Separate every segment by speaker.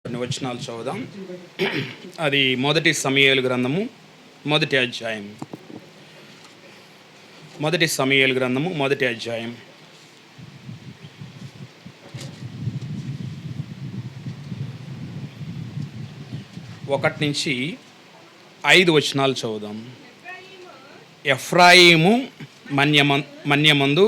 Speaker 1: కొన్ని వచనాలు చదువుదాం. అది మొదటి సమూయేలు గ్రంథము మొదటి అధ్యాయం. మొదటి సమూయేలు గ్రంథము మొదటి అధ్యాయం. ఒకటి నుంచి 5 వచనాలు చదువుదాం. ఎఫ్రాయిము మన్యమందు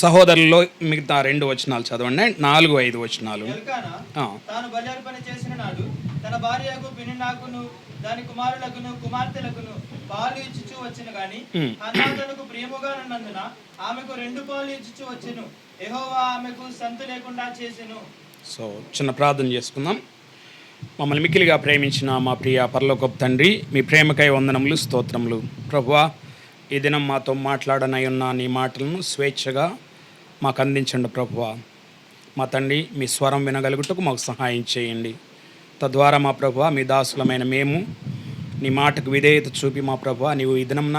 Speaker 1: సహోదరుల్లో మిగతా 2 వచనాలు చదవండి. 4, 5 వచనాలు.
Speaker 2: తాను బలిర్పణ చేసిన నాడు తన భార్యకు పెనిన్నాకును దాని కుమారులకును కుమార్తెలకును పాలు ఇచ్చుచూ వచ్చెను గాని హన్నా తనకు ప్రియముగా ఉన్నందున ఆమెకు 2 పాలు ఇచ్చుచూ వచ్చెను. యెహోవా ఆమెకు సంతు లేకుండా చేసెను.
Speaker 1: సో చిన్న ప్రార్థన చేసుకుందాం. మమ్మల్ని మిక్కిలిగా ప్రేమించిన మా ప్రియ పరలోకపు తండ్రి, మీ ప్రేమకై వందనములు, స్తోత్రములు. ప్రభువా, ఈ దినం మాతో మాట్లాడనై ఉన్న నీ మాటలను స్వేచ్ఛగా మాకు అందించండి. ప్రభువా, మా తండ్రి, మీ స్వరం వినగలుగుటకు మాకు సహాయం చేయండి. తద్వారా మా ప్రభువా, మీ దాసులమైన మేము నీ మాటకు విధేయత చూపి మా ప్రభువా, నీవు ఈ దినంన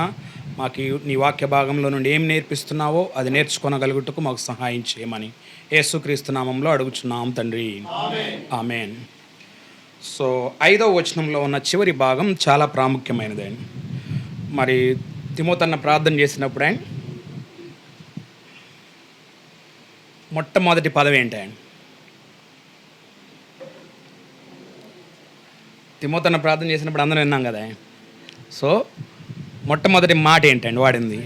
Speaker 1: మాకు నీ వాక్య భాగంలో నుండి ఏం నేర్పిస్తున్నావో అది నేర్చుకొనగలుగుటకు మాకు సహాయం చేయమని యేసుక్రీస్తు నామంలో అడుగుచున్నాం తండ్రి, ఆమేన్. సో 5వ వచనంలో ఉన్న చివరి భాగం చాలా ప్రాముఖ్యమైనదండి. మరి తిమోతన్న ప్రార్థన చేసినప్పుడు ఆయన మొట్టమొదటి పదవి ఏంటండి? తిమోతన్న ప్రార్థన చేసినప్పుడు అందరం విన్నాం కదా. సో మొట్టమొదటి మాట ఏంటండి వాడింది?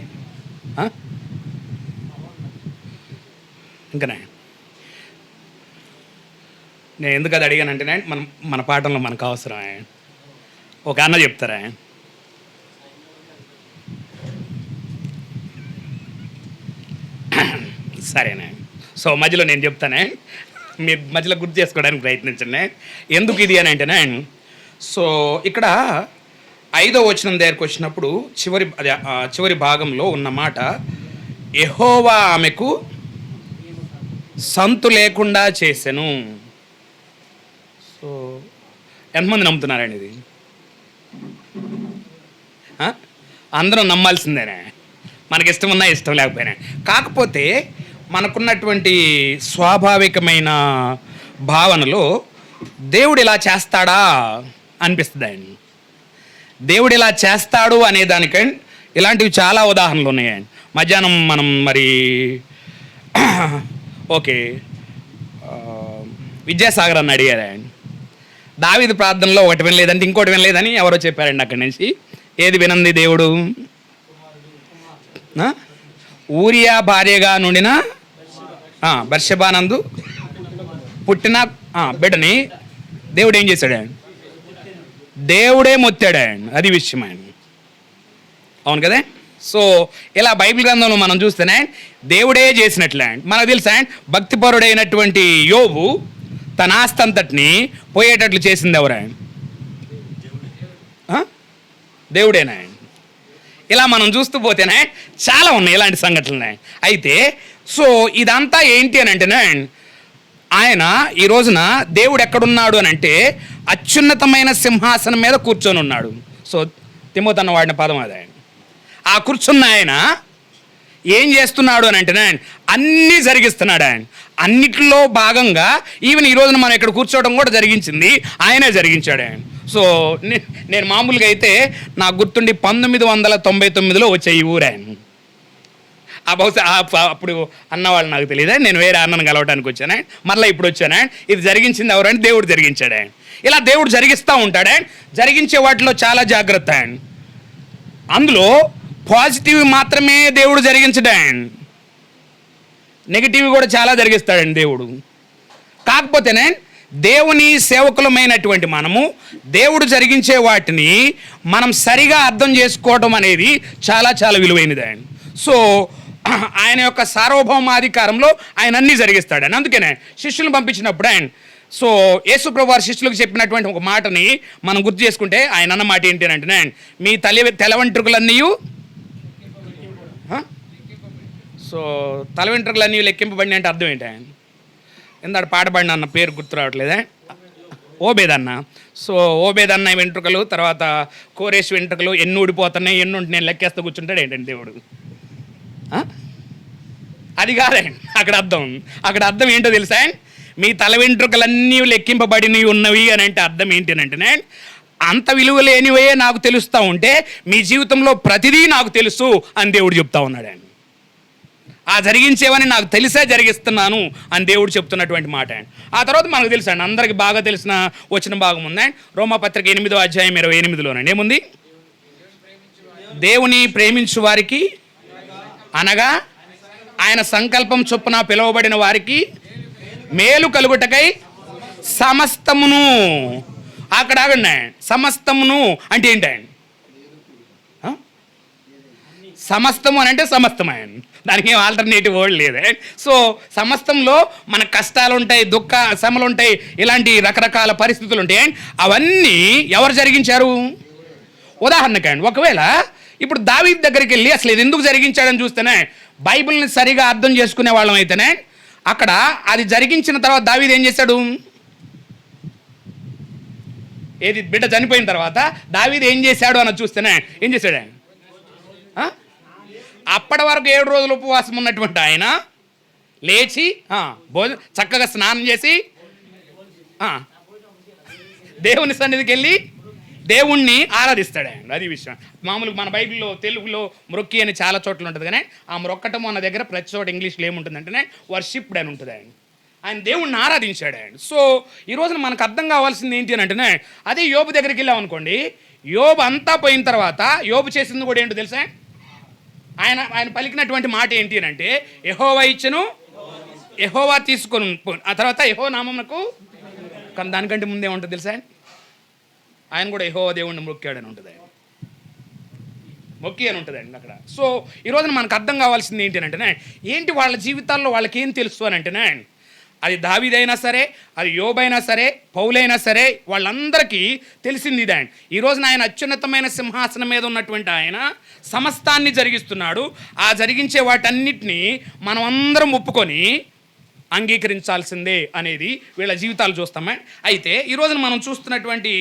Speaker 1: ఇంకనే నేను ఎందుకు అది అడిగానంటేనే మన పాఠంలో మనకు అవసరం. ఒక అన్న చెప్తారా? సరేనే. సో మధ్యలో నేను చెప్తానే, మీరు మధ్యలో గుర్తు చేసుకోవడానికి ప్రయత్నించండి ఎందుకు ఇది అని అంటేనే. సో ఇక్కడ 5వ వచనం దగ్గరికి వచ్చినప్పుడు చివరి భాగంలో ఉన్న మాట, యెహోవా ఆమెకు సంతు లేకుండా చేసెను. సో ఎంతమంది నమ్ముతున్నారండి ఇది? అందరం నమ్మాల్సిందేనే, మనకి ఇష్టం ఉన్నా ఇష్టం లేకపోయినా. కాకపోతే మనకున్నటువంటి స్వాభావికమైన భావనలో దేవుడు ఇలా చేస్తాడా అనిపిస్తుంది అండి. దేవుడు ఇలా చేస్తాడు అనే దానికంటే ఇలాంటివి చాలా ఉదాహరణలు ఉన్నాయండి. మధ్యాహ్నం మనం మరి ఓకే విద్యాసాగర్ అని అడిగారండి. దావీదు ప్రార్థనలో ఒకటి వినలేదంటే ఇంకోటి వినలేదని ఎవరో చెప్పారండి అక్కడి నుంచి. ఏది వినంది దేవుడు? ఊరియా భార్యగా నుండిన బర్షెబానందు పుట్టిన బిడ్డని దేవుడు ఏం చేశాడండి? దేవుడే మొత్తాడండి. అది విషయం అండి. అవును కదా? సో ఇలా బైబిల్ గ్రంథంలో మనం చూస్తేనే దేవుడే చేసినట్లే అండి. మనకు తెలుసా అండి, భక్తిపరుడైనటువంటి యోబు తన ఆస్తి అంతటిని పోయేటట్లు చేసింది ఎవరండి? దేవుడేనా అండి. ఇలా మనం చూస్తూ పోతేనే చాలా ఉన్నాయి ఇలాంటి సంఘటనలు. అయితే సో ఇదంతా ఏంటి అని అంటేనే, ఆయన ఈ రోజున దేవుడు ఎక్కడున్నాడు అని అంటే అత్యున్నతమైన సింహాసనం మీద కూర్చొని ఉన్నాడు. సో తిమోతన్న వాడిన పదం అదే. ఆ కూర్చున్న ఆయన ఏం చేస్తున్నాడు అని అంటేనే అన్నీ జరిగిస్తున్నాడు. ఆయన అన్నిటిలో భాగంగా ఈవెన్ ఈ రోజున మనం ఇక్కడ కూర్చోవడం కూడా జరిగించింది ఆయనే జరిగించాడు ఆయన. సో నేను మామూలుగా అయితే నాకు గుర్తుండి 1999లో వచ్చే ఈ ఊరు ఆయన. ఆ బహుశా అప్పుడు అన్నవాళ్ళు నాకు తెలియదా, నేను వేరే అన్నను కలవడానికి వచ్చాను. మళ్ళీ ఇప్పుడు వచ్చాను. ఇది జరిగించింది ఎవరంటే దేవుడు జరిగించాడు. ఇలా దేవుడు జరిగిస్తూ ఉంటాడు. జరిగించే వాటిలో చాలా జాగ్రత్త. అందులో పాజిటివ్ మాత్రమే దేవుడు జరిగించడం, నెగిటివ్ కూడా చాలా జరిగిస్తాడండి దేవుడు. కాకపోతేనే దేవుని సేవకులమైనటువంటి మనము దేవుడు జరిగించే వాటిని మనం సరిగా అర్థం చేసుకోవడం అనేది చాలా చాలా విలువైనది ఆయన. సో ఆయన యొక్క సార్వభౌమాధికారంలో ఆయన అన్నీ జరిగిస్తాడు. అందుకనే శిష్యులను పంపించినప్పుడు ఆయన సో యేసుప్రభు వారి శిష్యులకు చెప్పినటువంటి ఒక మాటని మనం గుర్తు చేసుకుంటే ఆయన అన్న మాట ఏంటి అంటే, మీ తల వెంట్రుకలన్నీ సో తల వెంట్రుకలన్నీ లెక్కింపబడి అంటే అర్థం ఏంటి ఆయన? ఎందుకంటే పాట పాడిన అన్న పేరు గుర్తు రావట్లేదే, ఓబేదన్న. సో ఓబేదన్న వెంట్రుకలు, తర్వాత కోరేష్ వెంట్రుకలు ఎన్ని ఊడిపోతున్నాయి, ఎన్ని ఉంటే నేను లెక్కేస్తూ కూర్చుంటాడు ఏంటండి దేవుడు? అది కాదండి అక్కడ అర్థం ఏంటో తెలుసా? మీ తల వెంట్రుకలన్నీ లెక్కింపబడినవి ఉన్నవి అని అంటే అర్థం ఏంటి అని అంటే, అంత విలువ లేనివే నాకు తెలుస్తూ ఉంటే మీ జీవితంలో ప్రతిదీ నాకు తెలుసు అని దేవుడు చెప్తా ఉన్నాడు అండి. ఆ జరిగించేవని నాకు తెలిసే జరిగిస్తున్నాను అని దేవుడు చెప్తున్నటువంటి మాట అండి. ఆ తర్వాత మనకు తెలుసు అండి, అందరికి బాగా తెలిసిన వచ్చిన భాగం ఉందండి, రోమాపత్రిక 8వ అధ్యాయం 28లోనండి. ఏముంది? దేవుని ప్రేమించు వారికి అనగా ఆయన సంకల్పం చొప్పున పిలువబడిన వారికి మేలు కలుగుటకై సమస్తమును. అక్కడ ఆగండి, సమస్తమును అంటే ఏంటండి? సమస్తము అని అంటే సమస్తమైన, దానికి ఏం ఆల్టర్నేటివ్ వర్డ్ లేదు. సో సమస్తంలో మన కష్టాలు ఉంటాయి, దుఃఖ శ్రమలు ఉంటాయి, ఇలాంటి రకరకాల పరిస్థితులు ఉంటాయి. అవన్నీ ఎవరు జరిగించారు? ఉదాహరణకండి, ఒకవేళ ఇప్పుడు దావీదు దగ్గరికి వెళ్ళి అసలు ఇది ఎందుకు జరిగించాడని చూస్తేనే బైబిల్ని సరిగా అర్థం చేసుకునే వాళ్ళం అయితేనే అక్కడ అది జరిగించిన తర్వాత దావీదు ఏం చేశాడు? ఏది బిడ్డ చనిపోయిన తర్వాత దావీదు ఏం చేశాడు అని చూస్తేనే ఏం చేశాడు? అప్పటి వరకు 7 రోజులు ఉపవాసం ఉన్నటువంటి ఆయన లేచి చక్కగా స్నానం చేసి దేవుని సన్నిధికి వెళ్ళి దేవుణ్ణి ఆరాధిస్తాడు ఆయన. అది విషయం. మామూలుగా మన బైబిల్లో తెలుగులో మ్రొక్కి అని చాలా చోట్ల ఉంటుంది, కానీ ఆ మ్రొక్కటం అన్న దగ్గర ప్రతి చోట ఇంగ్లీష్లో ఏముంటుందంటేనే వర్షిప్డ్ అని ఉంటుంది. ఆయన దేవుణ్ణి ఆరాధించాడు ఆయన. సో ఈ రోజున మనకు అర్థం కావాల్సింది ఏంటి అని అంటేనే, అదే యోబు దగ్గరికి వెళ్ళాం అనుకోండి, యోబు అంతా పోయిన తర్వాత యోబు చేసింది కూడా ఏంటో తెలుసా? ఆయన పలికినటువంటి మాట ఏంటి అని అంటే, యెహోవా ఇచ్చెను యెహోవా తీసుకొని, ఆ తర్వాత యెహోవా నామమునకు, కానీ దానికంటే ముందే ఉంటుంది తెలుసా? ఆయన కూడా యెహోవా దేవుణ్ణి మొక్కాడని ఉంటుంది, ఆయన మొక్కి అని ఉంటుందండి అక్కడ. సో ఈ రోజున మనకు అర్థం కావాల్సింది ఏంటి అంటే, ఏంటి వాళ్ళ జీవితాల్లో వాళ్ళకి ఏం తెలుసు అని అంటేనే, అది దావీదైనా సరే, అది యోబైనా సరే, పౌలైనా సరే, వాళ్ళందరికీ తెలిసింది ఇదే. ఈ రోజున ఆయన అత్యున్నతమైన సింహాసనం మీద ఉన్నటువంటి ఆయన సమస్తాన్ని జరిగిస్తున్నాడు. ఆ జరిగించే వాటన్నిటినీ మనం అందరం ఒప్పుకొని అంగీకరించాల్సిందే అనేది వీళ్ళ జీవితాలు చూస్తామే. అయితే ఈ రోజున మనం చూస్తున్నటువంటి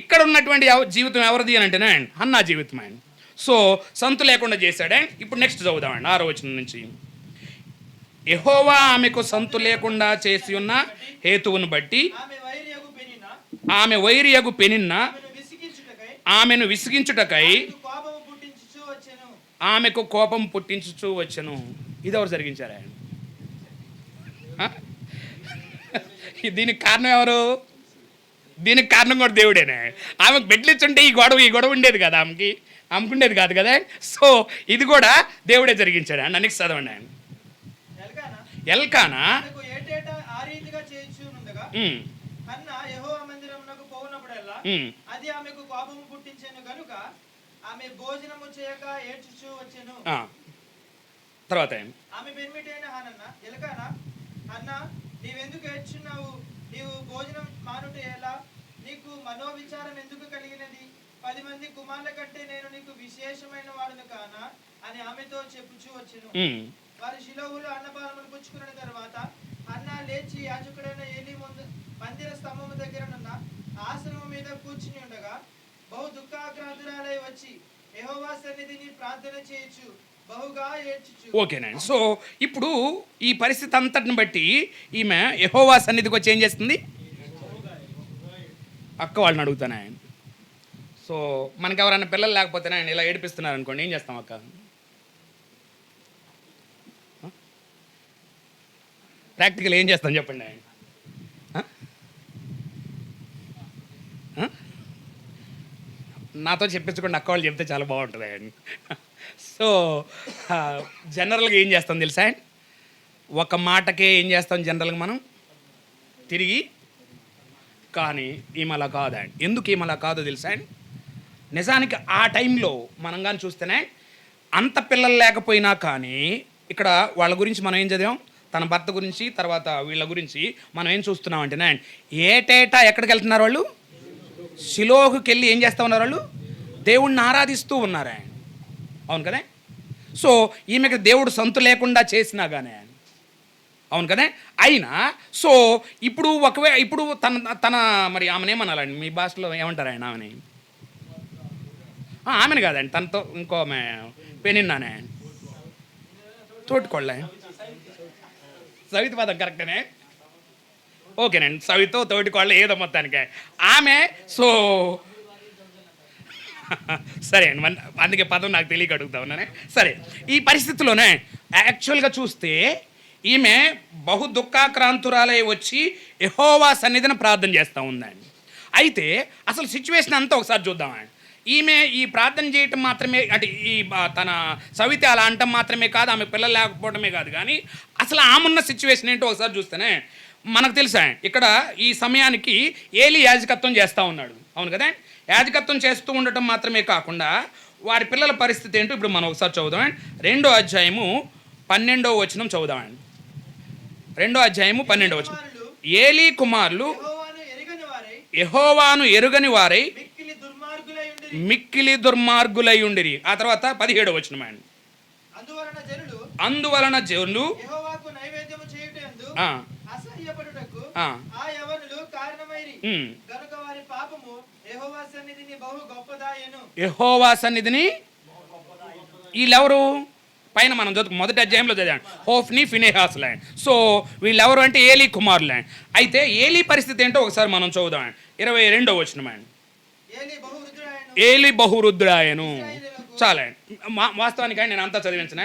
Speaker 1: ఇక్కడ ఉన్నటువంటి జీవితం ఎవరిది అని అంటేనే హన్నా జీవితం ఆయన. సో సంతు లేకుండా చేశాడే. ఇప్పుడు నెక్స్ట్ చదువుదామండి 6వ వచనం నుంచి. యెహోవా ఆమెకు సంతు లేకుండా చేసి ఉన్న హేతువును బట్టి ఆమె వైరియగు పెనిన్న ఆమెను విసిగించుటకై ఆమెకు కోపం పుట్టించుచూ వచ్చెను. ఇది ఎవరు జరిగించారు ఆయన? దీనికి కారణం ఎవరు? దీనికి కారణం కూడా దేవుడేనే. ఆమెకు బెడ్లిచ్చుంటే ఈ గొడవ ఉండేది కదా, ఆమెకుండేది కాదు కదా. సో ఇది కూడా దేవుడే జరిగించాడు. అండ్ నెక్స్ట్ చదవండి. ఆయన ఎల్కానా తర్వాత
Speaker 2: ఆమె పెనిమిటైన హన్నన్నా, ఎల్కానా, హన్నా నీవెందుకు ఏడ్చున్నావు? నీవు భోజనం మానుట ఎలా? నీకు మనోవిచారం ఎందుకు కలిగినది? 10 మంది కుమారుల కంటే నేను నీకు విశేషమైన వాడును కానా అని ఆమెతో చెప్పుచూ వచ్చెను. వారి శిలోహులు అన్నపానములు పుచ్చుకున్న తర్వాత హన్నా లేచి యాజకుడైన ఏలీ మందిర స్తంభము దగ్గరనున్న ఆసనము మీద కూర్చుని ఉండగా బహు దుఃఖాక్రాంతురాలై వచ్చి యెహోవా సన్నిధిని ప్రార్థన చేయొచ్చు బహుగా ఏడ్చుచు.
Speaker 1: ఓకేనండి. సో ఇప్పుడు ఈ పరిస్థితి అంతటిని బట్టి ఈమె యెహోవా సన్నిధికి వచ్చి ఏం చేస్తుంది? అక్క వాళ్ళని అడుగుతాను ఆయన. సో మనకి ఎవరైనా పిల్లలు లేకపోతే ఆయన ఇలా ఏడిపిస్తున్నారు అనుకోండి, ఏం చేస్తాం అక్క? ప్రాక్టికల్ ఏం చేస్తాం చెప్పండి ఆయన? నాతో చెప్పించకుండా అక్క వాళ్ళు చెప్తే చాలా బాగుంటుంది ఆయన. సో జనరల్గా ఏం చేస్తాం తెలుసా? ఒక మాటకే ఏం చేస్తాం జనరల్గా మనం? తిరిగి కానీ ఈమె అలా కాదండి. ఎందుకు ఈమె అలా కాదో తెలుసా అండి? నిజానికి ఆ టైంలో మనం కానీ చూస్తేనే అంత పిల్లలు లేకపోయినా కానీ ఇక్కడ వాళ్ళ గురించి మనం ఏం చదివాం, తన భర్త గురించి, తర్వాత వీళ్ళ గురించి మనం ఏం చూస్తున్నాం అంటేనే ఏటేటా ఎక్కడికి వెళ్తున్నారు వాళ్ళు? షిలోహుకి వెళ్ళి ఏం చేస్తూ ఉన్నారు వాళ్ళు? దేవుణ్ణి ఆరాధిస్తూ ఉన్నారా? అవును కదా. సో ఈమెకి దేవుడు సంతు లేకుండా చేసినా కానీ, అవును కదా. అయినా సో ఇప్పుడు ఇప్పుడు తన మరి ఆమెనేమనాలండి మీ భాషలో ఏమంటారు ఆయన? ఆమెను కాదండి, తనతో ఇంకో ఆమె పెనిన్నానే, తోటికోళ్ళే, సవితి పదం కరెక్టనే, ఓకేనండి, సవితో తోటికోళ్ళ ఏదో మొత్తానికి ఆమె. సో సరే అండి, అందుకే పదం నాకు తెలియక అడుగుతా ఉన్నానే. సరే, ఈ పరిస్థితిలోనే యాక్చువల్గా చూస్తే ఈమె బహు దుఃఖాక్రాంతురాలై వచ్చి యెహోవా సన్నిధిని ప్రార్థన చేస్తూ ఉందండి. అయితే అసలు సిచ్యువేషన్ అంతా ఒకసారి చూద్దామండి. ఈమె ఈ ప్రార్థన చేయటం మాత్రమే అంటే ఈ తన సవిత అలా అంటం మాత్రమే కాదు, ఆమె పిల్లలు లేకపోవడమే కాదు, కానీ అసలు ఆమెన్న సిచ్యువేషన్ ఏంటో ఒకసారి చూస్తేనే మనకు తెలుసా. ఇక్కడ ఈ సమయానికి ఏలీ యాజకత్వం చేస్తూ ఉన్నాడు, అవును కదా. యాజకత్వం చేస్తూ ఉండటం మాత్రమే కాకుండా వారి పిల్లల పరిస్థితి ఏంటో ఇప్పుడు మనం ఒకసారి చదువుదామండి. 2వ అధ్యాయము 12వ వచనం చదువుదామండి. 2వ అధ్యాయము 12వ వచనం. ఏలీ కుమారులు యెహోవాను ఎరుగని వారై మిక్కిలి దుర్మార్గులై ఉండిరి. ఆ తర్వాత 17వ వచనం అండి. అందువలన జనులు యెహోవా సన్నిధిని, వీళ్ళెవరు? పైన మనం మొదటి అధ్యాయంలో చదివాం, హోఫ్ని ఫినెహాస్ ల్యాండ్. సో వీళ్ళెవరు అంటే ఏలీ కుమారులు ల్యాండ్. అయితే ఏలీ పరిస్థితి ఏంటో ఒకసారి మనం చదువుదాం. 22వ వచనం అండి. ఏలీ బహురుద్రాయను. చాలా వాస్తవానికి నేను అంతా చదివించిన.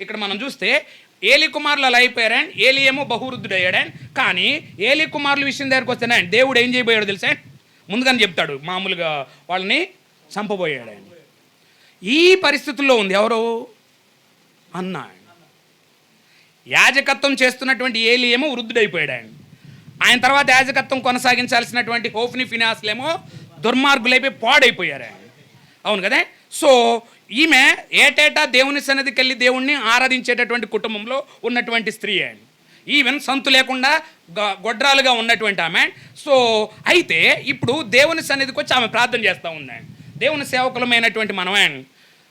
Speaker 1: ఇక్కడ మనం చూస్తే ఏలీ కుమారులు అలా అయిపోయారండి, ఏలీ ఏమో బహురుద్రుడు అయ్యాడండి. కానీ ఏలీ కుమారుల విషయం దగ్గరకు వస్తేనే దేవుడు ఏం చేయబోయాడు తెలుసా? ముందుగానే చెప్తాడు, మామూలుగా వాళ్ళని చంపబోయాడండి. ఈ పరిస్థితుల్లో ఉంది ఎవరు? అన్న. యాజకత్వం చేస్తున్నటువంటి ఏలీ ఏమో వృద్ధుడైపోయాడండి. ఆయన తర్వాత యాజకత్వం కొనసాగించాల్సినటువంటి హోఫ్ని ఫినాస్లేమో దుర్మార్గులైపోయి పాడైపోయారండి, అవును కదా. సో ఈమె ఏటేటా దేవుని సన్నిధికి వెళ్ళి దేవుణ్ణి ఆరాధించేటటువంటి కుటుంబంలో ఉన్నటువంటి స్త్రీ అండి. ఈవెన్ సంతు లేకుండా గొడ్రాలుగా ఉన్నటువంటి ఆమె. సో అయితే ఇప్పుడు దేవుని సన్నిధికి వచ్చి ఆమె ప్రార్థన చేస్తూ ఉందండి. దేవుని సేవకులమైనటువంటి మనమే.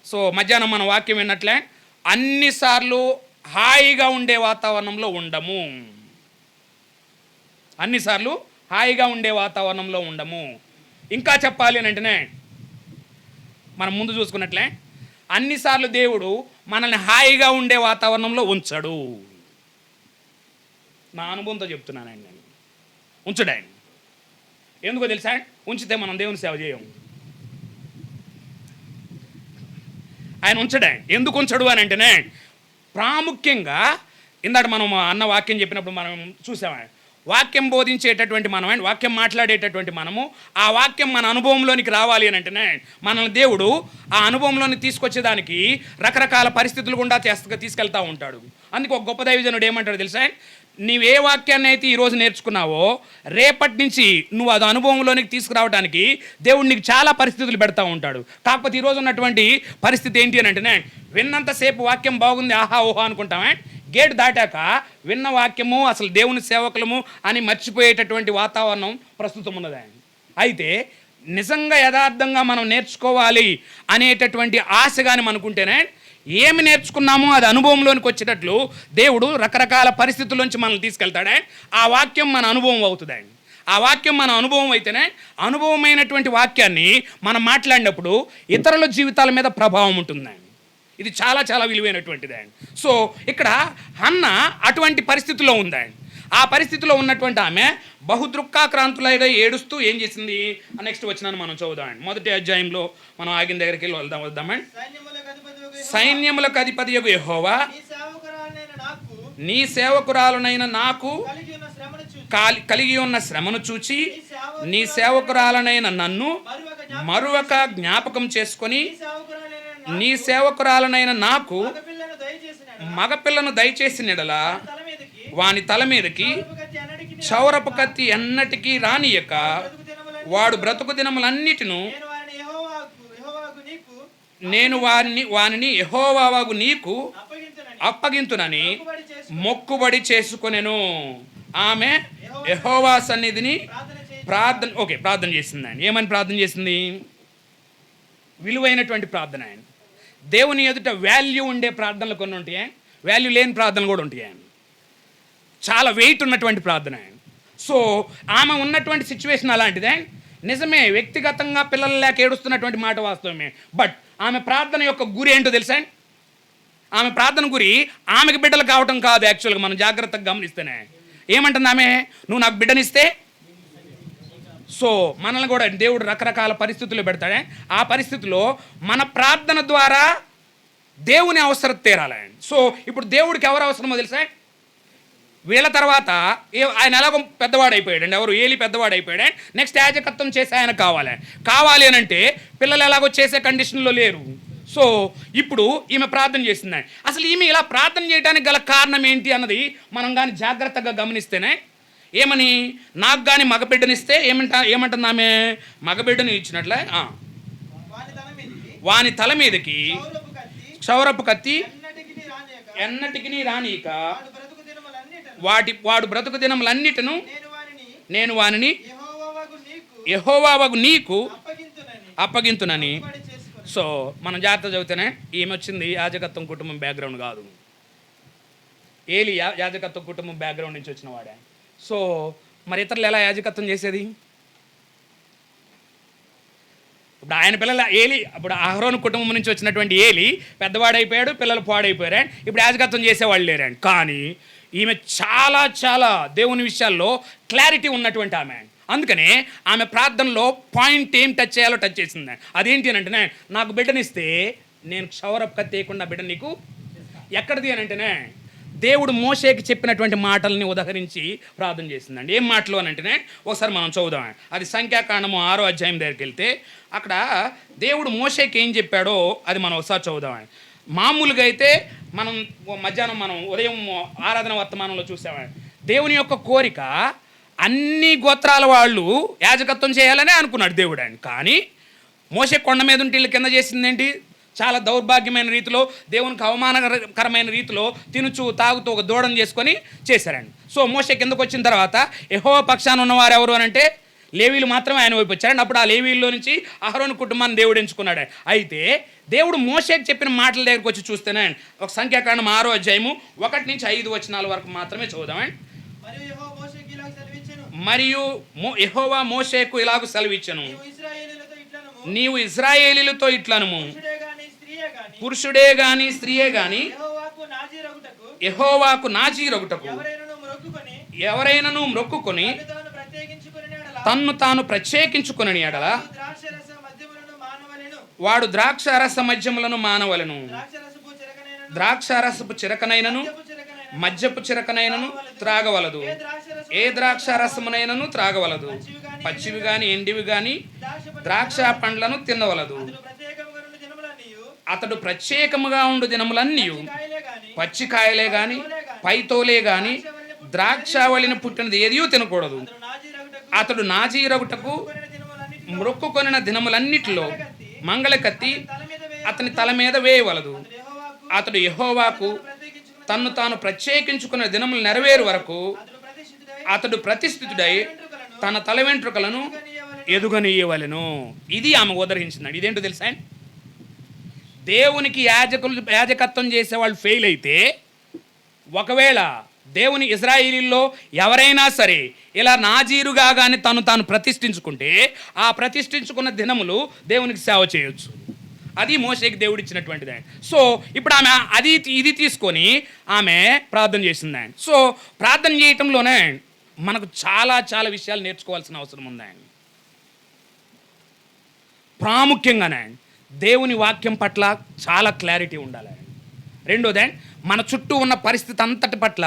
Speaker 1: సో మధ్యాహ్నం మన వాక్యం విన్నట్లే అన్నిసార్లు హాయిగా ఉండే వాతావరణంలో ఉండము, అన్నిసార్లు హాయిగా ఉండే వాతావరణంలో ఉండము. ఇంకా చెప్పాలి అని అంటేనే మనం ముందు చూసుకున్నట్లే అన్నిసార్లు దేవుడు మనల్ని హాయిగా ఉండే వాతావరణంలో ఉంచడు. నా అనుభవంతో చెప్తున్నానండి, నేను ఉంచడాన్ని. ఎందుకో తెలుసా? ఉంచితే మనం దేవుని సేవ చేయము. ఆయన ఉంచడాన్ని ఎందుకు ఉంచడు అని అంటేనే ప్రాముఖ్యంగా ఇందాక మనం అన్న వాక్యం చెప్పినప్పుడు మనం చూసామని, వాక్యం బోధించేటటువంటి మనం అండ్ వాక్యం మాట్లాడేటటువంటి మనము ఆ వాక్యం మన అనుభవంలోనికి రావాలి అని అంటేనే మనల్ని దేవుడు ఆ అనుభవంలోని తీసుకొచ్చేదానికి రకరకాల పరిస్థితులు గుండా తీసుకెళ్తూ ఉంటాడు. అందుకు ఒక గొప్ప దైవజనుడు ఏమంటాడు తెలుసా? నీవే వాక్యాన్ని అయితే ఈరోజు నేర్చుకున్నావో రేపటి నుంచి నువ్వు అది అనుభవంలోనికి తీసుకురావడానికి దేవుడు నీకు చాలా పరిస్థితులు పెడతా ఉంటాడు. కాకపోతే ఈరోజు ఉన్నటువంటి పరిస్థితి ఏంటి అని అంటేనే విన్నంతసేపు వాక్యం బాగుంది ఆహా ఓహా అనుకుంటామే, గేటు దాటాక విన్న వాక్యము అసలు దేవుని సేవకులము అని మర్చిపోయేటటువంటి వాతావరణం ప్రస్తుతం ఉన్నదండి. అయితే నిజంగా యథార్థంగా మనం నేర్చుకోవాలి అనేటటువంటి ఆశ కానీ మనకుంటేనే ఏమి నేర్చుకున్నామో అది అనుభవంలోనికి వచ్చేటట్లు దేవుడు రకరకాల పరిస్థితుల్లోంచి మనల్ని తీసుకెళ్తాడే. ఆ వాక్యం మన అనుభవం అవుతుందండి. ఆ వాక్యం మన అనుభవం అయితేనే అనుభవమైనటువంటి వాక్యాన్ని మనం మాట్లాడినప్పుడు ఇతరుల జీవితాల మీద ప్రభావం ఉంటుందండి. ఇది చాలా చాలా విలువైనటువంటిది అండి. సో ఇక్కడ హన్న అటువంటి పరిస్థితిలో ఉందండి. ఆ పరిస్థితిలో ఉన్నటువంటి ఆమె బహుదృక్కాక్రాంతులైగా ఏడుస్తూ ఏం చేసింది? నెక్స్ట్ వచ్చినాను మనం చదువుదామండి. మొదటి అధ్యాయంలో మనం ఆగిన దగ్గరికి వెళ్ళి వద్దామండి. సైన్యములకు అధిపతియగు యెహోవా నీ సేవకురాలనైన నాకు కలిగి ఉన్న శ్రమను చూచి నీ సేవకురాలనైన నన్ను మరొక జ్ఞాపకం చేసుకొని నీ సేవకురాలనైన నాకు మగపిల్లను దయచేసిన యెడల వాని తల మీదకి చౌరపు కత్తి ఎన్నటికీ రానియక
Speaker 2: బ్రతుకు దినములన్నీ
Speaker 1: వాడు బ్రతుకు దినములన్నిటిను
Speaker 2: నేను
Speaker 1: వానిని యెహోవాకు నీకు
Speaker 2: అప్పగించునని
Speaker 1: అప్పగింతునని
Speaker 2: మొక్కుబడి చేసి
Speaker 1: మొక్కుబడి చేసుకొనెను. ఆమె యెహోవా సన్నిధిని ప్రార్థన చేసింది. ఆయన ఏమని ప్రార్థన చేసింది? విలువైనటువంటి ప్రార్థన. ఆయన దేవుని ఎదుట వాల్యూ ఉండే ప్రార్థనలు కొన్ని ఉంటాయి, వాల్యూ లేని ప్రార్థనలు కూడా ఉంటాయి. ఆయన చాలా వెయిట్ ఉన్నటువంటి ప్రార్థన. ఆయన సో ఆమె ఉన్నటువంటి సిచ్యువేషన్ అలాంటిదే. నిజమే, వ్యక్తిగతంగా పిల్లలు లేక ఏడుస్తున్నటువంటి మాట వాస్తవమే. బట్ ఆమె ప్రార్థన యొక్క గురి ఏంటో తెలుసా? ఆమె ప్రార్థన గురి ఆమెకు బిడ్డలు కావటం కాదు. యాక్చువల్గా మనం జాగ్రత్తగా గమనిస్తేనే ఏమంటుంది ఆమె? నువ్వు నాకు బిడ్డనిస్తే. సో మనల్ని కూడా దేవుడు రకరకాల పరిస్థితుల్లో పెడతాడే. ఆ పరిస్థితిలో మన ప్రార్థన ద్వారా దేవుని అవసరం తీరాలి. సో ఇప్పుడు దేవుడికి ఎవరు అవసరమో తెలుసా? వీళ్ళ తర్వాత ఆయన ఎలాగో పెద్దవాడు అయిపోయాడండి. ఎవరు? ఏలి పెద్దవాడు అయిపోయాడు. నెక్స్ట్ యాజకత్వం చేసే ఆయన కావాలి అని అంటే పిల్లలు ఎలాగో చేసే కండిషన్లో లేరు. సో ఇప్పుడు ఈమె ప్రార్థన చేసింది. అసలు ఈమె ఇలా ప్రార్థన చేయడానికి గల కారణం ఏంటి అన్నది మనం కానీ జాగ్రత్తగా గమనిస్తేనే ఏమని, నాకు కానీ మగబిడ్డనిస్తే ఏమంటుంది ఆమె? మగబిడ్డని ఇచ్చినట్లే వాని తల మీదకి క్షౌరపు కత్తి ఎన్నటికి రానిక వాడు బ్రతుకు దినములన్నిటను నేను వానిని యెహోవాకు నీకు అప్పగింతునని. సో మనం జాగ్రత్త చదివితేనే ఈమె వచ్చింది యాజకత్వం కుటుంబం బ్యాక్గ్రౌండ్ కాదు. ఏలి యాజకత్వం కుటుంబం బ్యాక్గ్రౌండ్ నుంచి వచ్చిన వాడే. సో మరి ఇతరులు ఎలా యాజకత్వం చేసేది? ఇప్పుడు ఆయన పిల్లలు ఏలి, ఇప్పుడు అహరోను కుటుంబం నుంచి వచ్చినటువంటి ఏలి పెద్దవాడైపోయాడు, పిల్లలు పాడైపోయారు. ఇప్పుడు యాజకత్వం చేసేవాళ్ళు లేరండి. కానీ ఈమె చాలా చాలా దేవుని విషయాల్లో క్లారిటీ ఉన్నటువంటి ఆమె. అందుకనే ఆమె ప్రార్థనలో పాయింట్ ఏం టచ్ చేయాలో టచ్ చేసింది. అదేంటి అని అంటేనే, నాకు బిడ్డనిస్తే నేను క్షౌరపు కత్తి వేయకుండా బిడ్డ నీకు ఎక్కడిది అని అంటేనే దేవుడు మోషేకి చెప్పినటువంటి మాటల్ని ఉదహరించి ప్రార్థన చేసిందండి. ఏం మాటలు అని అంటేనే ఒకసారి మనం చదువుదాం. అది సంఖ్యాకాండము 6వ అధ్యాయం దగ్గరికి వెళ్తే అక్కడ దేవుడు మోషేకి ఏం చెప్పాడో అది మనం ఒకసారి చదువుదాం. మామూలుగా అయితే మనం మధ్యాహ్నం మనం ఉదయం ఆరాధన వర్తమానంలో చూసామండి. దేవుని యొక్క కోరిక అన్ని గోత్రాల వాళ్ళు యాజకత్వం చేయాలనే అనుకున్నాడు దేవుడు ఆయన. కానీ మోషే కొండ మీద ఉంటే వీళ్ళు కింద చేసిందేంటి? చాలా దౌర్భాగ్యమైన రీతిలో, దేవునికి అవమానకరమైన రీతిలో తినుచు తాగుతూ ఒక దూడను చేసుకొని చేశారండి. సో మోషే కిందకు వచ్చిన తర్వాత యెహోవా పక్షాన ఉన్నవారు ఎవరు అని అంటే లేవీలు మాత్రమే ఆయన వైపు వచ్చారండి. అప్పుడు ఆ లేవీల్లో నుంచి అహరోను కుటుంబాన్ని దేవుడు ఎంచుకున్నాడు. అయితే దేవుడు మోషేకి చెప్పిన మాటల దగ్గరికి వచ్చి చూస్తేనే ఒక సంఖ్యాకాండం 6వ అధ్యాయము 1 నుంచి 5 వచనాల వరకు మాత్రమే చదువుదామండి. మరియు యెహోవా మోషేకు ఇలాగ సెలవిచ్చెను, నీవు ఇశ్రాయేలీయులతో ఇట్లనుము, పురుషుడే గాని స్త్రీయే గాని యెహోవాకు నాజీరగుటకు ఎవరైనను మ్రొక్కుకొని తన్ను తాను ప్రత్యేకించుకుని ఎడల వాడు ద్రాక్ష రస మద్యములను మానవలను. ద్రాక్షారసపు చిరకనైనను మద్యపు చిరకనైనను త్రాగవలదు. ఏ ద్రాక్ష రసమునైనను త్రాగవలదు. పచ్చివి గాని ఎండివి గాని ద్రాక్ష పండ్లను తినవలదు. అతడు ప్రత్యేకముగా ఉండు దినములన్నీ పచ్చికాయలే గాని పైతోలే గాని ద్రాక్షావళిని పుట్టినది ఏదియూ తినకూడదు. అతడు నాజీరగుటకు మ్రొక్కుకొనిన దినములన్నిటిలో మంగళకత్తి అతని తల మీద వేయవలదు. అతడు యెహోవాకు తన్ను తాను ప్రత్యేకించుకున్న దినములు నెరవేరు వరకు అతడు ప్రతిష్ఠితుడై తన తల వెంట్రుకలను ఎదుగనీయవలెను. ఇది ఆమె ఉదరించిందండి. ఇదేంటో తెలుసా? దేవునికి యాజకత్వం చేసేవాళ్ళు ఫెయిల్ అయితే, ఒకవేళ దేవుని ఇశ్రాయేలీల్లో ఎవరైనా సరే ఇలా నాజీరుగా కానీ తాను ప్రతిష్ఠించుకుంటే ఆ ప్రతిష్ఠించుకున్న దినములు దేవునికి సేవ చేయొచ్చు. అది మోషేకి దేవుడు ఇచ్చినటువంటిది ఆయన. సో ఇప్పుడు ఆమె ఇది తీసుకొని ఆమె ప్రార్థన చేసింది ఆయన. సో ప్రార్థన చేయటంలోనే మనకు చాలా చాలా విషయాలు నేర్చుకోవాల్సిన అవసరం ఉంది ఆయన. ప్రాముఖ్యంగానే దేవుని వాక్యం పట్ల చాలా క్లారిటీ ఉండాలి. రెండోదే మన చుట్టూ ఉన్న పరిస్థితి అంతటి పట్ల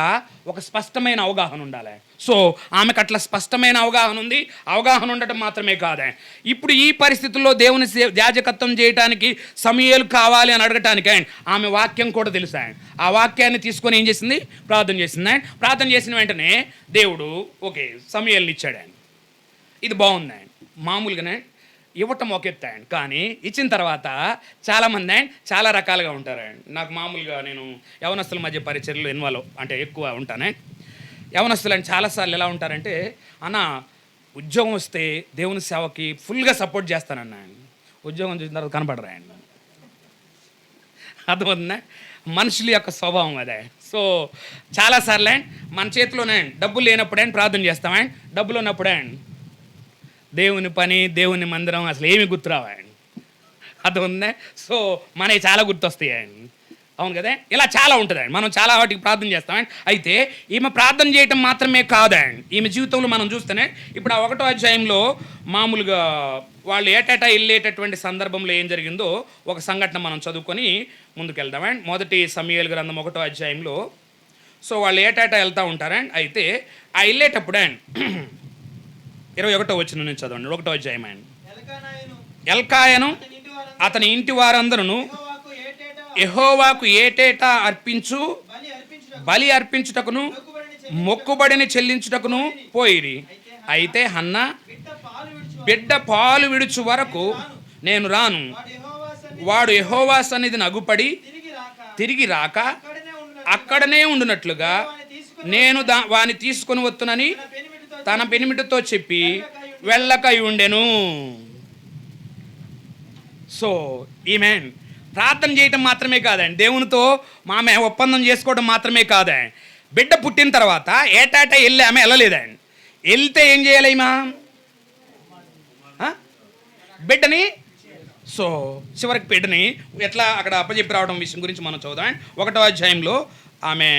Speaker 1: ఒక స్పష్టమైన అవగాహన ఉండాలి. సో ఆమెకు అట్లా స్పష్టమైన అవగాహన ఉంది. అవగాహన ఉండటం మాత్రమే కాదే, ఇప్పుడు ఈ పరిస్థితుల్లో దేవుని యాజకత్వం చేయడానికి సమూయేలు కావాలి అని అడగటానికి ఆమె వాక్యం కూడా తెలుసా. ఆ వాక్యాన్ని తీసుకొని ఏం చేసింది? ప్రార్థన చేసింది. ప్రార్థన చేసిన వెంటనే దేవుడు ఓకే సమూయేలుని ఇచ్చాడు. ఇది బాగుంది. మామూలుగానే ఇవ్వటం ఒక ఎత్తాయండి, కానీ ఇచ్చిన తర్వాత చాలామంది చాలా రకాలుగా ఉంటారండి. నాకు మామూలుగా నేను యవనస్తుల మధ్య పరిచర్యలు అంటే ఎక్కువ ఉంటానే. యవనస్తులు అని చాలాసార్లు ఎలా ఉంటారంటే, అన్న ఉద్యోగం వస్తే దేవుని సేవకి ఫుల్గా సపోర్ట్ చేస్తానన్నా, ఉద్యోగం చూసిన తర్వాత కనపడరాయండి. అర్థమవుతుందా? మనుషుల యొక్క స్వభావం అదే. సో చాలాసార్లు మన చేతిలోనే డబ్బులు లేనప్పుడే ప్రార్థన చేస్తామా, డబ్బులు ఉన్నప్పుడే దేవుని పని, దేవుని మందిరం అసలు ఏమి గుర్తురావాయండి. అది ఉందే. సో మనకి చాలా గుర్తొస్తాయండి. అవును కదా? ఇలా చాలా ఉంటుందండి. మనం చాలా వాటికి ప్రార్థన చేస్తామండి. అయితే ఈమె ప్రార్థన చేయటం మాత్రమే కాదండి, ఈమె జీవితంలో మనం చూస్తేనే ఇప్పుడు ఆ 1వ అధ్యాయంలో మామూలుగా వాళ్ళు ఏటేటా వెళ్ళేటటువంటి సందర్భంలో ఏం జరిగిందో ఒక సంఘటన మనం చదువుకొని ముందుకెళ్దామండి. మొదటి సమూయేలు గ్రంథం 1వ అధ్యాయంలో సో వాళ్ళు ఏటేటా వెళ్తూ ఉంటారండి. అయితే ఆ వెళ్ళేటప్పుడు 21వ వచనం నుంచి చదవండి. 1వ అధ్యాయం. ఎల్కాయను అతని ఇంటి వారందరూ యెహోవాకు ఏటేటా అర్పించు బలి అర్పించుటకును మొక్కుబడిని చెల్లించుటకును పోయిరి. అయితే హన్నా బిడ్డ పాలు విడుచు వరకు నేను రాను, వాడు యెహోవా సన్నిధిని అగుపడి తిరిగి రాక అక్కడనే ఉండునట్లుగా నేను వాని తీసుకొని వస్తునని తన పెనిమిటితో చెప్పి వెళ్ళకై ఉండెను. సో ఈమె ప్రార్థన చేయటం మాత్రమే కాదండి, దేవునితో ఆమె ఒప్పందం చేసుకోవడం మాత్రమే కాదండి, బిడ్డ పుట్టిన తర్వాత ఏటాటా వెళ్ళి ఆమె వెళ్ళలేదండి. వెళ్తే ఏం చేయాలి ఈమె? బిడ్డని సో చివరికి బిడ్డని ఎట్లా అక్కడ అప్పచెప్పి రావడం విషయం గురించి మనం చూద్దాం. 1వ అధ్యాయంలో ఆమె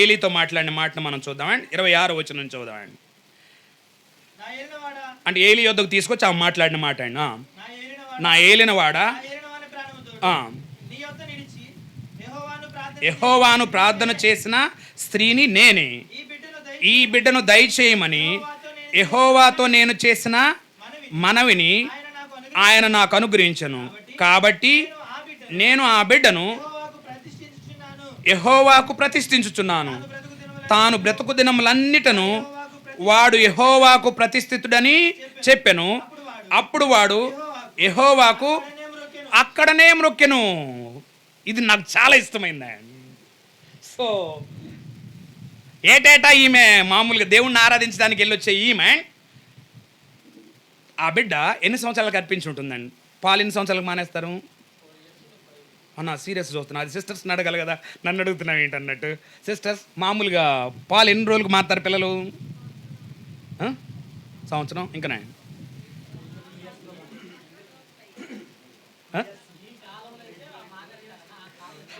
Speaker 1: ఏలీతో మాట్లాడిన మాటను మనం చూద్దామండి. 26వ వచనం నుంచి చూద్దామండి. అంటే ఏలీ యొద్దకు తీసుకొచ్చి ఆమె మాట్లాడిన మాట అండి. నా ఏలినవాడా, యెహోవాను ప్రార్థన చేసిన స్త్రీని నేనే, ఈ బిడ్డను దయచేయమని యెహోవాతో నేను చేసిన మనవిని ఆయన నాకు అనుగ్రహించను. కాబట్టి నేను ఆ బిడ్డను యెహోవాకు ప్రతిష్ఠించుచున్నాను. తాను బ్రతుకు దినములన్నిటను వాడు యెహోవాకు ప్రతిష్ఠితుడని చెప్పెను. అప్పుడు వాడు యెహోవాకు అక్కడనే మ్రొక్కెను. ఇది నాకు చాలా ఇష్టమైంది. సో ఏటేటా ఈమె మామూలుగా దేవుణ్ణి ఆరాధించడానికి వెళ్ళొచ్చే ఈమె ఆ బిడ్డ ఎన్ని సంవత్సరాలకు అర్పించి ఉంటుందండి? పాలు ఎన్ని సంవత్సరాలకు మానేస్తారు అన్న? సీరియస్ చూస్తున్నా, అది సిస్టర్స్ని అడగాలి కదా, నన్ను అడుగుతున్నావు ఏంటన్నట్టు. సిస్టర్స్ మామూలుగా పాలు ఎన్ని రోజులకు మారుతారు పిల్లలు? సంవత్సరం ఇంకనే?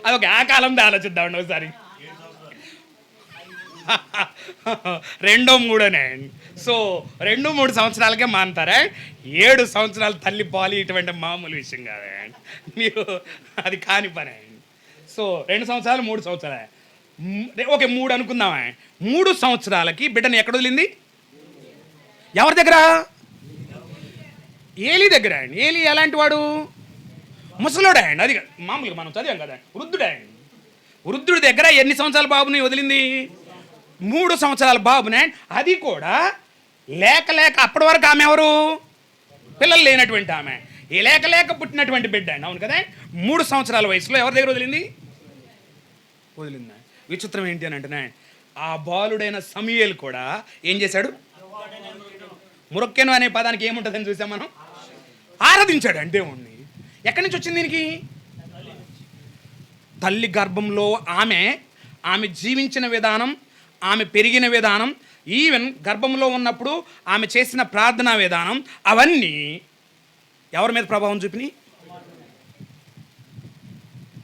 Speaker 1: అదొక ఆ కాలంలో ఆలోచిద్దామండి ఒకసారి. 2, 3 సో 2-3 సంవత్సరాలకే మానుతారా? 7 సంవత్సరాలు తల్లి పాలు ఇటువంటి మామూలు విషయం కాదా మీరు, అది కాని పనే. సో 2 సంవత్సరాలు 3 సంవత్సరాలు ఓకే 3 అనుకుందామా. 3 సంవత్సరాలకి బిడ్డను ఎక్కడ వదిలింది? ఎవరి దగ్గర? ఏలీ దగ్గర. ఏలీ ఎలాంటి వాడు? ముసలోడా అండి. అది మామూలుగా మనం చదివాం కదా, వృద్ధుడా అండి. వృద్ధుడి దగ్గర ఎన్ని సంవత్సరాల బాబుని వదిలింది? 3 సంవత్సరాల బాబునే. అది కూడా లేక అప్పటి వరకు ఆమె ఎవరు? పిల్లలు లేనటువంటి ఆమె, ఏ లేక పుట్టినటువంటి బిడ్డ అండి. అవును కదా? 3 సంవత్సరాల వయసులో ఎవరి దగ్గర వదిలింది? విచిత్రం ఏంటి అని అంటేనే ఆ బాలుడైన సమూయేలు కూడా ఏం చేశాడు? మురొక్కెను అనే పదానికి ఏముంటుందని చూసాం మనం. ఆరాధించాడు అంటే దేవుణ్ణి. ఎక్కడి నుంచి వచ్చింది దీనికి? తల్లి గర్భంలో ఆమె జీవించిన విధానం, ఆమె పెరిగిన విధానం, ఈవెన్ గర్భంలో ఉన్నప్పుడు ఆమె చేసిన ప్రార్థనా విధానం, అవన్నీ ఎవరి మీద ప్రభావం చూపినాయి?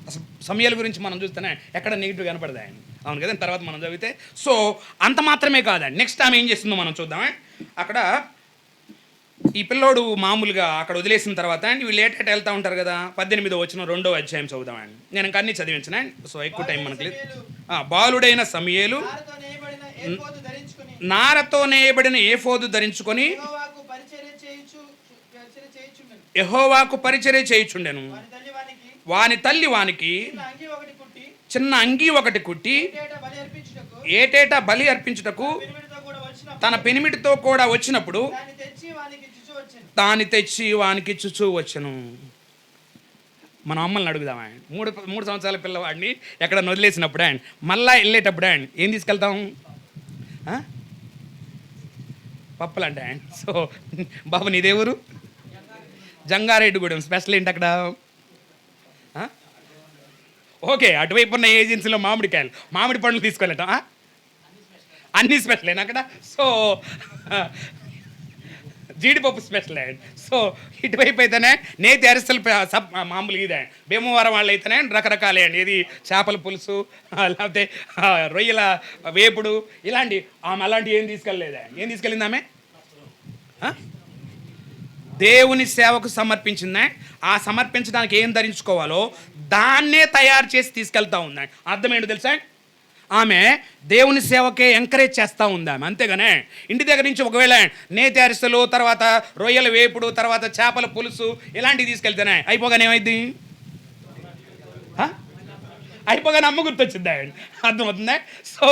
Speaker 1: అసలు సమూయేలు గురించి మనం చూస్తేనే ఎక్కడ నెగిటివ్ కనపడదా ఆయన. అవును కదా? తర్వాత మనం చదివితే సో అంత మాత్రమే కాదండి. నెక్స్ట్ ఆమె ఏం చేస్తుందో మనం చూద్దామే. అక్కడ ఈ పిల్లోడు మామూలుగా అక్కడ వదిలేసిన తర్వాత అండ్ వీళ్ళు ఏటేట వెళ్తూ ఉంటారు కదా. 18వ వచనం 2వ అధ్యాయం చదువుదామండి. నేను ఇంకా అన్ని చదివించనండి, సో ఎక్కువ టైం మనకు లేదు. బాలుడైన సమూయేలు నారతో నేయబడిన ఏఫోదు ధరించుకొని యెహోవాకు పరిచర్య చేయుచుండెను. వాని తల్లి వానికి చిన్న అంగీ ఒకటి కుట్టి ఏటేటా బలి అర్పించుటకు తన పెనిమిటితో కూడా వచ్చినప్పుడు దాన్ని తెచ్చి వానికి చుచూ వచ్చను. మన అమ్మల్ని అడుగుదాం ఆయన, మూడు సంవత్సరాల పిల్లవాడిని ఎక్కడ వదిలేసినప్పుడు ఆయన మళ్ళా వెళ్ళేటప్పుడు ఆయన ఏం తీసుకెళ్తాం? పప్పులు అంటే ఆయన. సో బాబు నీదేవురు? జంగారెడ్డిగూడెం. స్పెషల్ ఏంటి అక్కడ? ఓకే, అటువైపు ఉన్న ఏజెన్సీలో మామిడి పండ్లు తీసుకెళ్ళటం అన్ని స్పెషల్ అక్కడ. సో జీడిపప్పు స్పెషల్ అండ్. సో ఇటువైపు అయితేనే నేతి అరిసెలు మామూలుగా ఇదే. భీమవరం వాళ్ళు అయితేనే రకరకాలే అండి. ఇది చేపల పులుసు, లేకపోతే రొయ్యల వేపుడు, ఇలాంటి ఆమె అలాంటివి ఏం తీసుకెళ్ళలేదా? ఏం తీసుకెళ్ళింది ఆమె? దేవుని సేవకు సమర్పించిందా? ఆ సమర్పించడానికి ఏం ధరించుకోవాలో దాన్నే తయారు చేసి తీసుకెళ్తా ఉందా. అర్థం ఏంటో తెలుసా? ఆమె దేవుని సేవకే ఎంకరేజ్ చేస్తూ ఉంది ఆమె, అంతేగానే ఇంటి దగ్గర నుంచి ఒకవేళ నేతి అరిసెలు, తర్వాత రొయ్యల వేపుడు, తర్వాత చేపల పులుసు ఇలాంటివి తీసుకెళ్తేనే అయిపోగానే ఏమైంది? అయిపోగానే అమ్మ గుర్తొచ్చింది ఆయన. అర్థమవుతుందా? సో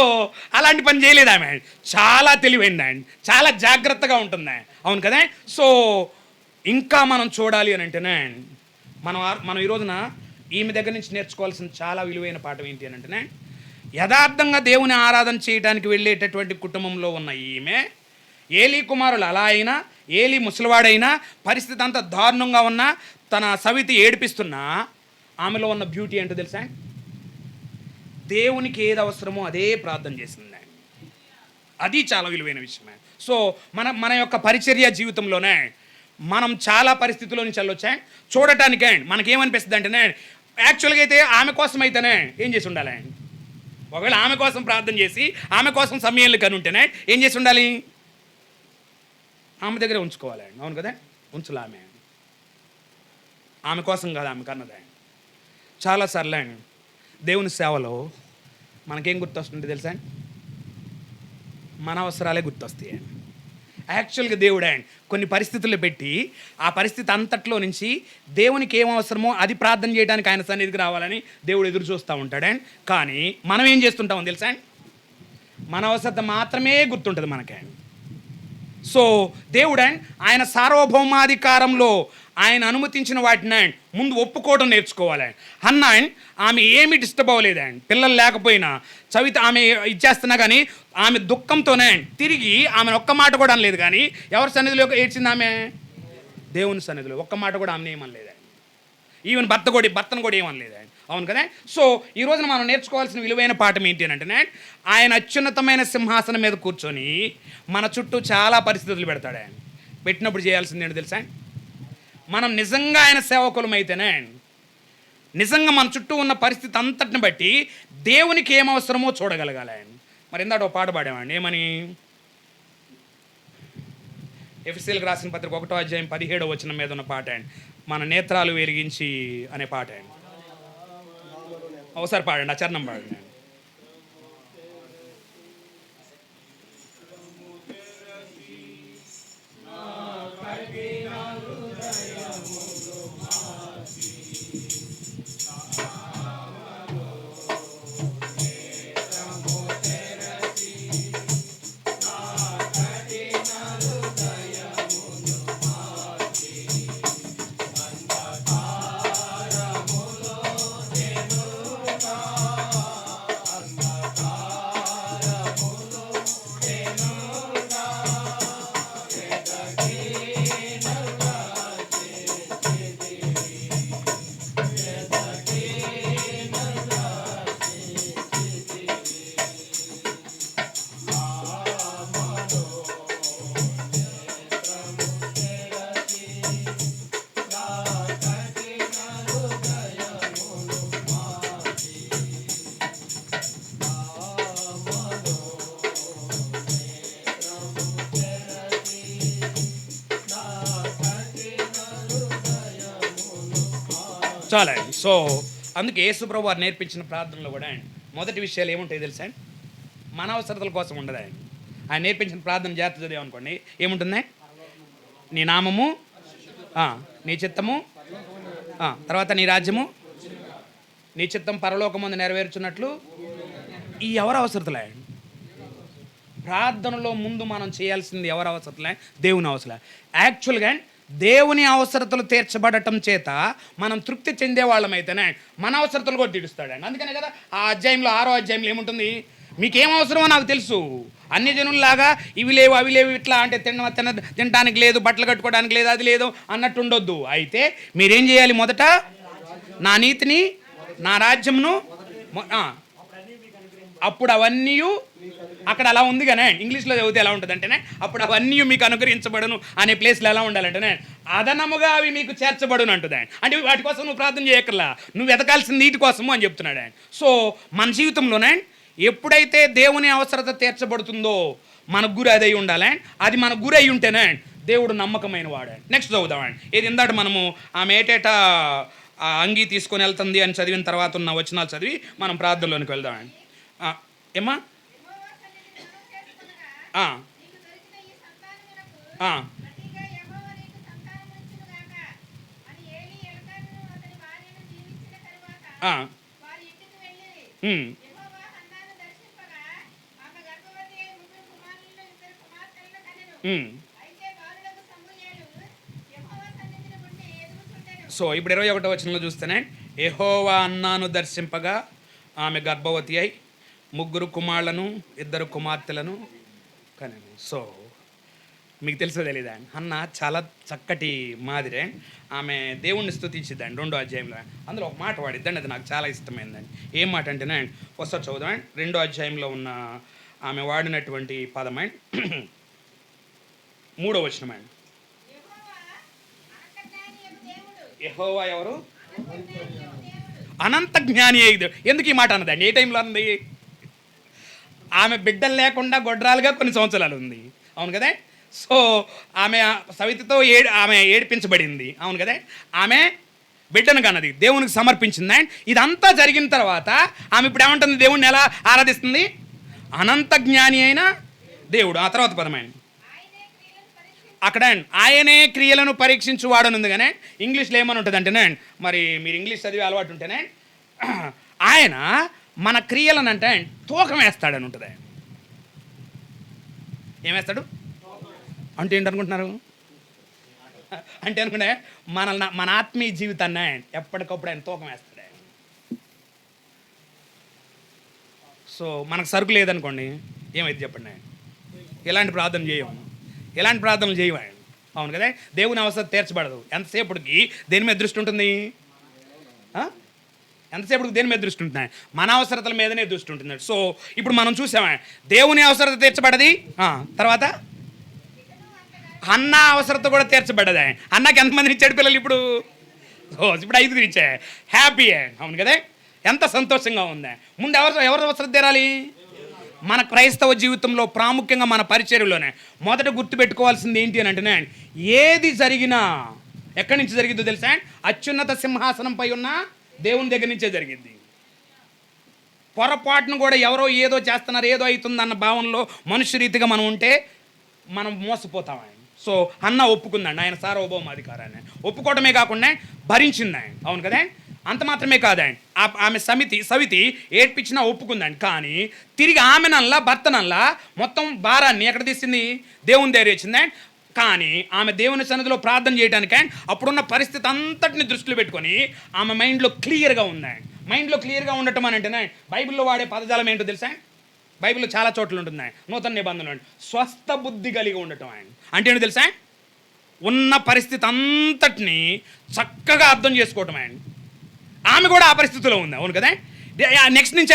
Speaker 1: అలాంటి పని చేయలేదు ఆమె. చాలా తెలివైంది ఆయన, చాలా జాగ్రత్తగా ఉంటుంది. అవును కదా? సో ఇంకా మనం చూడాలి అని అంటేనే మనం ఈ రోజున ఈమె దగ్గర నుంచి నేర్చుకోవాల్సిన చాలా విలువైన పాఠం ఏంటి అని అంటేనే, యథార్థంగా దేవుని ఆరాధన చేయడానికి వెళ్ళేటటువంటి కుటుంబంలో ఉన్న ఈమె ఏలీ కుమారులు అలా అయినా, ఏలీ ముసలివాడైనా, పరిస్థితి అంతా దారుణంగా ఉన్నా, తన సవితి ఏడిపిస్తున్నా ఆమెలో ఉన్న బ్యూటీ ఏంటో తెలుసా? దేవునికి ఏది అవసరమో అదే ప్రార్థన చేసింది. అది చాలా విలువైన విషయమే. సో మన యొక్క పరిచర్య జీవితంలోనే మనం చాలా పరిస్థితుల్లో నుంచి వెళ్ళొచ్చా చూడటానికే. మనకేమనిపిస్తుంది అంటేనే, యాక్చువల్గా అయితే ఆమె కోసం అయితేనే ఏం చేసి ఉండాలి? ఒకవేళ ఆమె కోసం ప్రార్థన చేసి ఆమె కోసం సమయాలు కని ఉంటేనే ఏం చేసి ఉండాలి? ఆమె దగ్గరే ఉంచుకోవాలి. అవును కదా? ఉంచులే ఆమె కోసం కాదు, ఆమె కన్నదా. చాలాసార్లు దేవుని సేవలో మనకేం గుర్తొస్తుంది తెలుసా? మన అవసరాలే గుర్తొస్తాయి. యాక్చువల్గా దేవుడు కొన్ని పరిస్థితుల్లో పెట్టి ఆ పరిస్థితి అంతట్లో నుంచి దేవునికి ఏం అవసరమో అది ప్రార్థన చేయడానికి ఆయన సన్నిధికి రావాలని దేవుడు ఎదురు చూస్తూ ఉంటాడు. కానీ మనం ఏం చేస్తుంటామో తెలుసా? మన అవసరత మాత్రమే గుర్తుంటుంది మనకే. సో దేవుడు ఆయన సార్వభౌమాధికారంలో ఆయన అనుమతించిన వాటిని ముందు ఒప్పుకోవడం నేర్చుకోవాలి. హన్న ఆమె ఏమి డిస్టర్బ్ అవ్వలేదండి, పిల్లలు లేకపోయినా చవిత ఆమె ఇచ్చేస్తున్నా కానీ ఆమె దుఃఖంతోనే తిరిగి ఆమెను ఒక్క మాట కూడా అనలేదు. కానీ ఎవరి సన్నిధిలో ఏడ్చింది ఆమె? దేవుని సన్నిధిలో. ఒక్క మాట కూడా ఆమెను ఏమనలేదండి. ఈవెన్ భర్తను కూడా ఏమనలేదండి. అవును కదా? సో ఈ రోజున మనం నేర్చుకోవాల్సిన విలువైన పాఠం ఏంటి అని అంటే, ఆయన అత్యున్నతమైన సింహాసనం మీద కూర్చొని మన చుట్టూ చాలా పరిస్థితులు పెడతాడు. ఆయన పెట్టినప్పుడు చేయాల్సింది ఏంటో తెలుసా? మనం నిజంగా ఆయన సేవకులం అయితేనే నిజంగా మన చుట్టూ ఉన్న పరిస్థితి అంతటిని బట్టి దేవునికి ఏం అవసరమో చూడగలగాలి ఆయన. మరి ఇందాక ఒక పాట పాడామండి, ఏమని? ఎఫెసీయులకు రాసిన పత్రిక 1వ అధ్యాయం 17వ వచనం మీద ఉన్న పాట అండి, మన నేత్రాలు వెలిగించి అనే పాట అండి. ఒకసారి పాడండి, ఆ చరణం పాడండి. చాలా అండి. సో అందుకే యేసుప్రభు వారు నేర్పించిన ప్రార్థనలో కూడా అండి మొదటి విషయాలు ఏముంటాయి తెలుసా అండి? మన అవసరతల కోసం ఉండదండి. ఆయన నేర్పించిన ప్రార్థన జాగ్రత్త చదివామనుకోండి ఏముంటుంది? నీ నామము, నీ చిత్తము, తర్వాత నీ రాజ్యము, నీ చిత్తం పరలోకమందు నెరవేర్చున్నట్లు. ఈ ఎవరు అవసరతలే? ప్రార్థనలో ముందు మనం చేయాల్సింది ఎవరు అవసరతలే? దేవుని అవసరం. యాక్చువల్గా దేవుని అవసరతలు తీర్చబడటం చేత మనం తృప్తి చెందే వాళ్ళమైతేనే మన అవసరతలు కూడా తీరుస్తాడండి. అందుకనే కదా ఆ అధ్యాయంలో 6వ అధ్యాయంలో ఏముంటుంది? మీకేం అవసరమో నాకు తెలుసు, అన్ని జనుల్లాగా ఇవి లేవు అవి లేవు ఇట్లా అంటే తినడానికి లేదు, బట్టలు కట్టుకోవడానికి లేదు, అది లేదు అన్నట్టు ఉండొద్దు. అయితే మీరేం చేయాలి? మొదట నా నీతిని, నా రాజ్యమును, అప్పుడు అవన్నీ, అక్కడ అలా ఉంది కానీ ఇంగ్లీష్లో చదివితే ఎలా ఉంటుంది అంటేనే అప్పుడు అవన్నీ మీకు అనుగ్రహించబడును అనే ప్లేస్లో ఎలా ఉండాలంటేనే అదనముగా అవి మీకు చేర్చబడును అంటుంది. అంటే వాటి కోసం నువ్వు ప్రార్థన చేయక్కర్లా, నువ్వు వెతకాల్సింది వీటి కోసము అని చెప్తున్నాడు ఆయన. సో మన జీవితంలోనే ఎప్పుడైతే దేవుని అవసరత తీర్చబడుతుందో మన గురి అదై ఉండాలి. అది మన గురి అయి ఉంటేనే దేవుడు నమ్మకమైన వాడు. నెక్స్ట్ చదువుదామండి. ఏది ఇందాక మనము ఆమె ఏటేటా అంగీ తీసుకొని వెళ్తుంది అని చదివిన తర్వాత ఉన్న వచనాలు చదివి మనం ప్రార్థనలోనికి వెళ్దామండి. ఏమ్మా? సో ఇప్పుడు 21వ వచనంలో చూస్తేనే యెహోవా అన్నాను దర్శింపగా ఆమె గర్భవతి అయి 3 కుమారులను 2 కుమార్తెలను కనెను. సో మీకు తెలుసో తెలీదా? అన్న చాలా చక్కటి మాదిరే ఆమె దేవుణ్ణి స్తుతించిద్దండి 2వ అధ్యాయంలో. అందులో ఒక మాట వాడిద్దండి, అది నాకు చాలా ఇష్టమైందండి. ఏం మాట అంటేనే ఒకసారి చదువుదాం. 2వ అధ్యాయంలో ఉన్న ఆమె వాడినటువంటి పదమండి 3వ వచనమండి. యెహోవా ఎవరు? అనంత జ్ఞాని అయ్యేది. ఎందుకు ఈ మాట అన్నదండి? ఏ టైంలో అన్నది? ఆమె బిడ్డలు లేకుండా గొడ్రాలుగా కొన్ని సంవత్సరాలు ఉంది, అవును కదా. సో ఆమె సవితితో ఆమె ఏడిపించబడింది, అవును కదా. ఆమె బిడ్డను కన్నది, దేవునికి సమర్పించింది. ఇదంతా జరిగిన తర్వాత ఆమె ఇప్పుడు ఏమంటుంది? దేవుణ్ణి ఎలా ఆరాధిస్తుంది? అనంత జ్ఞాని అయిన దేవుడు. ఆ తర్వాత పదమైంది అక్కడ ఆయనే క్రియలను పరీక్షించువాడని ఉంది కానీ ఇంగ్లీష్లో ఏమని ఉంటుంది అంటేనే, మరి మీరు ఇంగ్లీష్ చదివే అలవాటు ఉంటేనే, ఆయన మన క్రియలను అంటే తూకం వేస్తాడని ఉంటుంది. ఏమేస్తాడు అంటే ఏంటనుకుంటున్నారు? అంటే అనుకుంటే మన ఆత్మీయ జీవితాన్ని ఎప్పటికప్పుడు ఆయన తూకం వేస్తాడు. సో మనకు సరుకు లేదనుకోండి, ఏమైతే చెప్పండి? ఎలాంటి ప్రార్థన చేయము, ఎలాంటి ప్రార్థనలు చేయము, అవును కదా. దేవుని అవసరం తీర్చబడదు. ఎంతసేపటికి దేని మీద దృష్టి ఉంటుంది? ఎంతసేపటికి దేని మీద దృష్టి ఉంటున్నాయి? మన అవసరతల మీదనే దృష్టి ఉంటుంది. సో ఇప్పుడు మనం చూసామా, దేవుని అవసరత తీర్చబడది. తర్వాత అన్న అవసరత కూడా తీర్చబడ్డది. అన్నకి ఎంతమంది ఇచ్చాడు పిల్లలు? ఇప్పుడు ఇప్పుడు 5 ఇచ్చా. హ్యాపీ, అవును కదా. ఎంత సంతోషంగా ఉందా. ముందు ఎవరు అవసరం తీరాలి? మన క్రైస్తవ జీవితంలో ప్రాముఖ్యంగా మన పరిచర్యలోనే మొదట గుర్తుపెట్టుకోవాల్సింది ఏంటి అని అంటేనే, ఏది జరిగినా ఎక్కడి నుంచి జరిగిందో తెలుసా? అత్యున్నత సింహాసనంపై ఉన్న దేవుని దగ్గర నుంచే జరిగింది. పొరపాటును కూడా ఎవరో ఏదో చేస్తున్నారు, ఏదో అవుతుందన్న భావనలో మనుష్య రీతిగా మనం ఉంటే మనం మోసపోతాం. ఆయన సో అన్న ఒప్పుకుందండి ఆయన సార్వభౌమాధికారాన్ని. ఒప్పుకోవటమే కాకుండా భరించింది ఆయన, అవును కదా. అంత మాత్రమే కాదండి, ఆమె సవితి ఏడ్పించినా ఒప్పుకుందండి. కానీ తిరిగి ఆమెనల్లా భర్తనల్లా మొత్తం భారాన్ని ఎక్కడ తీసింది? దేవుని దగ్గర ఇచ్చిందండి. కానీ ఆమె దేవుని సన్నిధిలో ప్రార్థన చేయడానికి అప్పుడున్న పరిస్థితి అంతటిని దృష్టిలో పెట్టుకొని ఆమె మైండ్లో క్లియర్గా ఉందండి. మైండ్లో క్లియర్గా ఉండటం అని అంటేనే బైబిల్లో వాడే పదజాలం ఏంటో తెలుసా? బైబిల్లో చాలా చోట్ల ఉంటుంది నూతన నిబంధనలు స్వస్థ బుద్ధి కలిగి ఉండటం. అంటే ఏంటో తెలుసా? ఉన్న పరిస్థితి అంతటిని చక్కగా అర్థం చేసుకోవటం. ఆమె కూడా ఆ పరిస్థితిలో ఉంది, అవును కదా. నెక్స్ట్ నుంచి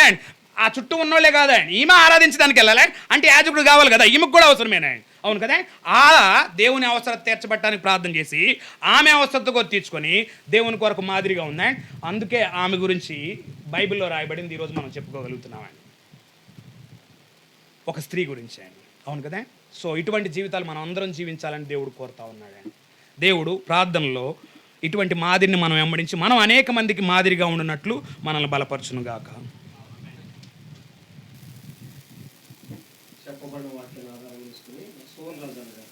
Speaker 1: ఆ చుట్టూ ఉన్నోళ్ళే కాదా, ఈమె ఆరాధించడానికి వెళ్ళాలి అంటే యాజకుడు కావాలి కదా, ఈమెకు కూడా అవసరమేనా, అవును కదా. అలా దేవుని అవసరం తీర్చబట్టడానికి ప్రార్థన చేసి ఆమె అవసరతకు తీర్చుకొని దేవుని కొరకు మాదిరిగా ఉందండి. అందుకే ఆమె గురించి బైబిల్లో రాయబడింది ఈరోజు మనం చెప్పుకోగలుగుతున్నామండి. ఒక స్త్రీ గురించి అండి, అవును కదా. సో ఇటువంటి జీవితాలు మనం అందరం జీవించాలని దేవుడు కోరుతా ఉన్నాడండి. దేవుడు ప్రార్థనలో ఇటువంటి మాదిరిని మనం వెంబడించి మనం అనేక మందికి మాదిరిగా ఉండినట్లు మనల్ని బలపరచునుగాక.
Speaker 3: చెప్పబడిన వాక్యాన్ని ఆధారం చేసుకుని సోమరాజు గారు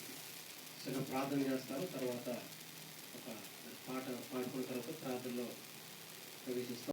Speaker 3: సగం ప్రార్థన చేస్తారు. తర్వాత ఒక పాట పాడుకున్న తర్వాత ప్రార్థనలో ప్రవేశిస్తారు.